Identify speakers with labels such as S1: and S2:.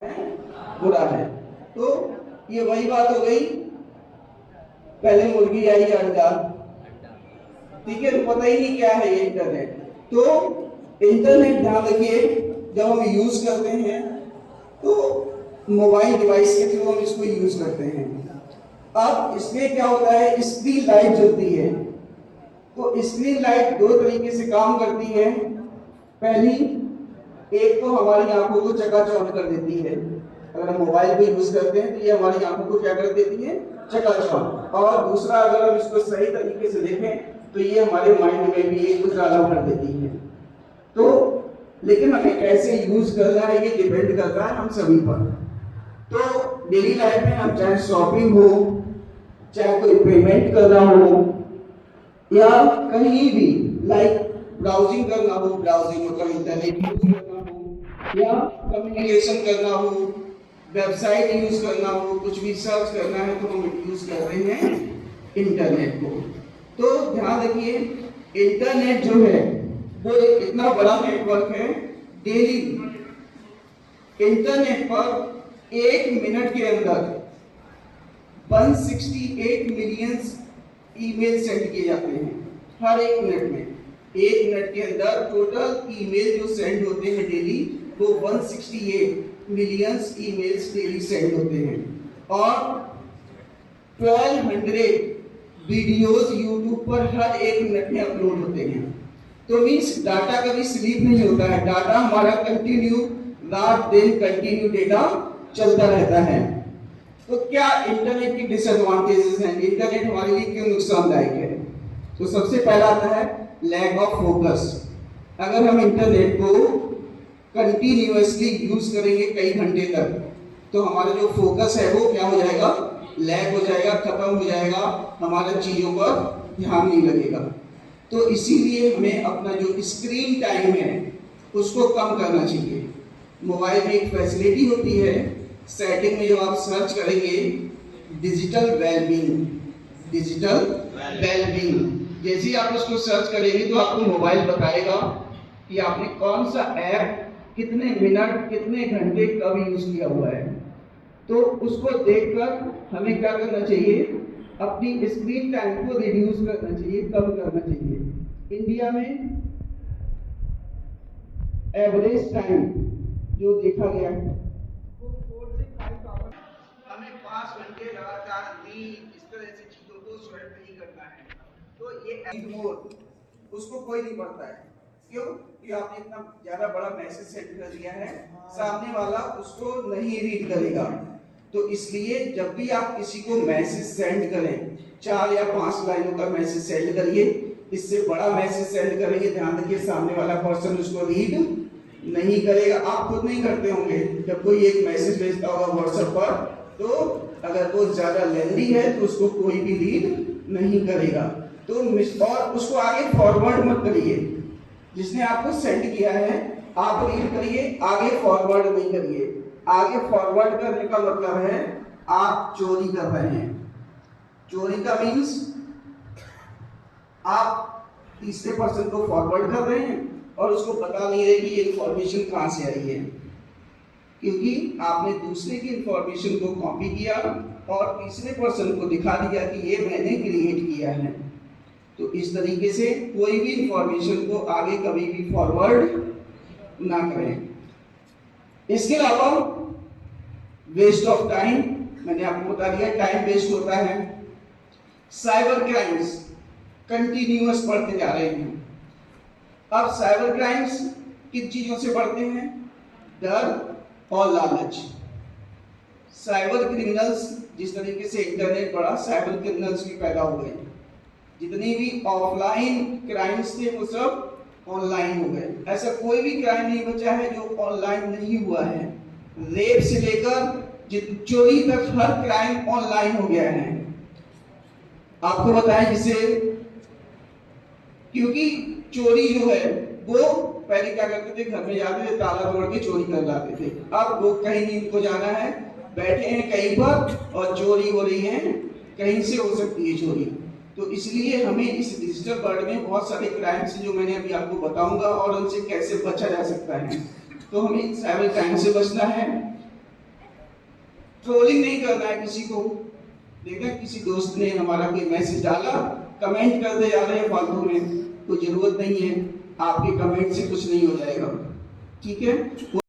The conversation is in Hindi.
S1: बुरा है। तो ये वही बात हो गई, पहले मुर्गी आई या अंडा, ठीक है। तो पता ही नहीं क्या है ये इंटरनेट। तो इंटरनेट ध्यान रखिए, जब हम यूज करते हैं तो मोबाइल डिवाइस के थ्रू हम इसको यूज करते हैं। अब इसमें क्या होता है, स्क्रीन लाइट जलती है। तो स्क्रीन लाइट दो तरीके से काम करती है। पहली, एक तो हमारी आंखों को चकाचौंध कर देती है। अगर हम मोबाइल को यूज करते हैं तो ये हमारी आंखों को क्या कर देती है, चकाचौंध। और दूसरा, अगर हम इसको सही तरीके से देखें तो ये हमारे माइंड में भी एक उजाला भर देती है। तो लेकिन हमें कैसे यूज करना है ये डिपेंड करता है हम सभी पर। तो डेली लाइफ में हम चाहे शॉपिंग हो, चाहे कोई पेमेंट करना हो, या कहीं भी लाइक ब्राउजिंग करना हो, ब्राउजिंग मतलब इंटरनेट यूज करना हो, या कम्युनिकेशन करना हो, वेबसाइट यूज करना हो, कुछ भी सर्च करना है तो हम यूज कर रहे हैं इंटरनेट को। तो ध्यान रखिए, इंटरनेट जो है वो एक इतना बड़ा नेटवर्क है। डेली इंटरनेट पर 1 मिनट के अंदर 168 मिलियन ईमेल सेंड किए जाते हैं। हर 1 मिनट में, 1 मिनट के अंदर टोटल ईमेल जो सेंड होते हैं डेली, वो 168 मिलियन ईमेल्स डेली सेंड होते हैं। और 1200 वीडियोस यूट्यूब पर हर 1 मिनट में अपलोड होते हैं। तो मीन्स डाटा कभी स्लीप नहीं होता है, डाटा हमारा कंटिन्यू, रात दिन कंटिन्यू डेटा चलता रहता है। तो क्या इंटरनेट की डिसएडवांटेजेस हैं, इंटरनेट हमारे लिए क्यों नुकसानदायक है? तो सबसे पहला आता है लैक ऑफ फोकस। अगर हम इंटरनेट को कंटिन्यूअसली यूज करेंगे कई घंटे तक, तो हमारा जो फोकस है वो क्या हो जाएगा, लैग हो जाएगा, खत्म हो जाएगा, हमारा चीजों पर ध्यान नहीं लगेगा। तो इसीलिए हमें अपना जो स्क्रीन टाइम है उसको कम करना चाहिए। मोबाइल में एक फैसिलिटी होती है, सेटिंग में जो आप सर्च करेंगे डिजिटल वेलबींग, डिजिटल वेलबींग, जैसे ही आप उसको सर्च करेंगे तो आपको मोबाइल बताएगा कि आपने कौन सा ऐप कितने मिनट, कितने घंटे, कब यूज किया हुआ है। तो उसको देखकर हमें क्या करना चाहिए, अपनी स्क्रीन टाइम को रिड्यूस करना चाहिए, कम करना चाहिए। इंडिया में एवरेज टाइम जो देखा गया है वो 4 से 5 आवर, हमें 5 घंटे लगातार इस तरह से चीजों को स्वैप नहीं करना है। तो ये इग्नोर उसको कोई नहीं पढ़ता है। क्यों? कि आपने इतना ज्यादा बड़ा मैसेज सेंड कर दिया है, सामने वाला उसको नहीं रीड करेगा। तो इसलिए जब भी आप किसी को मैसेज सेंड करें, 4 या 5 लाइनों का मैसेज सेंड करिए। इससे बड़ा मैसेज सेंड करेंगे, ध्यान रखिए सामने वाला पर्सन उसको रीड नहीं करेगा। आप खुद नहीं करते होंगे, जब कोई एक मैसेज भेजता होगा व्हाट्सएप पर, तो अगर वो ज्यादा लेंदी है तो उसको कोई भी रीड नहीं करेगा। तो और उसको आगे फॉरवर्ड मत करिए। जिसने आपको सेंड किया है आप रीड करिए, आगे फॉरवर्ड नहीं करिए। आगे फॉरवर्ड करने का मतलब है आप चोरी कर रहे हैं। चोरी का मीन्स आप तीसरे पर्सन को फॉरवर्ड कर रहे हैं और उसको पता नहीं है कि ये इंफॉर्मेशन कहां से आई है, क्योंकि आपने दूसरे की इंफॉर्मेशन को कॉपी किया और तीसरे पर्सन को दिखा दिया कि ये मैंने क्रिएट किया है। तो इस तरीके से कोई भी इंफॉर्मेशन को आगे कभी भी फॉरवर्ड ना करें। इसके अलावा वेस्ट ऑफ टाइम, मैंने आपको बता दिया टाइम वेस्ट होता है। साइबर क्राइम्स कंटिन्यूअस बढ़ते जा रहे हैं। अब साइबर क्राइम्स किन चीजों से बढ़ते हैं? डर और लालच। साइबर क्रिमिनल्स, जिस तरीके से इंटरनेट बढ़ा, साइबर क्रिमिनल्स भी पैदा हो गए। जितनी भी ऑफलाइन क्राइम्स थे वो सब ऑनलाइन हो गए। ऐसा कोई भी क्राइम नहीं बचा है जो ऑनलाइन नहीं हुआ है। रेप से लेकर चोरी तक हर क्राइम ऑनलाइन हो गया है। आपको बताएं जिसे, क्योंकि चोरी जो है वो पहले क्या करते थे, घर में जाते थे, ताला तोड़ के चोरी कर लाते थे। अब वो कहीं नहीं उनको जाना है, बैठे हैं कहीं पर और चोरी हो रही है, कहीं से हो सकती है चोरी। तो इसलिए हमें इस डिजिटल वर्ल्ड में बहुत सारे क्राइम्स जो मैंने अभी आपको बताऊंगा और उनसे कैसे बचा जा सकता है। तो हमें साइबर क्राइम से बचना है। ट्रोलिंग नहीं करना है किसी को। देखा किसी दोस्त ने हमारा कोई मैसेज डाला, कमेंट करते जा रहे हैं फालतू में, कोई जरूरत नहीं है, आपके कमेंट से कुछ नहीं हो जाएगा, ठीक है।